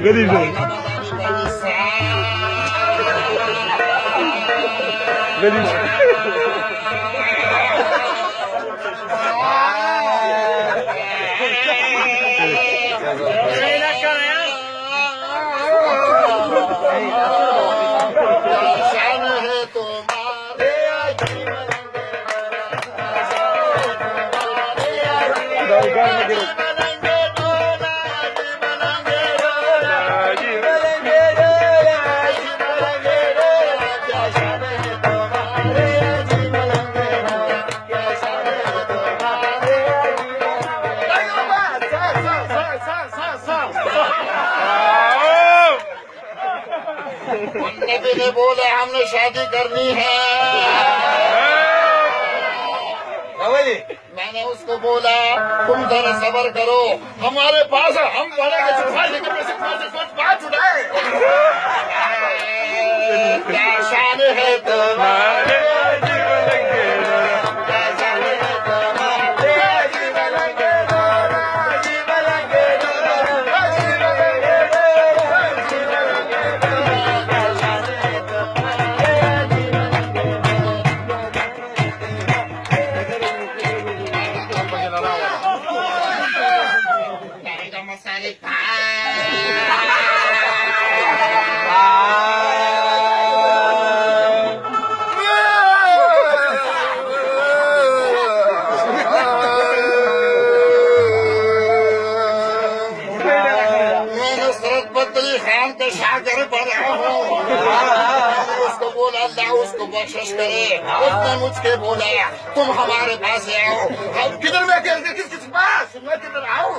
Very good. Very good. नबी ने बोले हमने शादी करनी है। मैंने उसको बोला तुम जरा सब्र करो, हमारे पास हम पढ़ेंगे सिखाने के पैसे कुछ बात उठाए। क्या शान है तुम्हारे खान के शागिर्द बना हूँ। उसको बोला अल्लाह उसको बख्शिश करे। उसने मुझके बोला तुम हमारे पास आओ। अब किधर मैं किस पास मैं किधर आऊँ?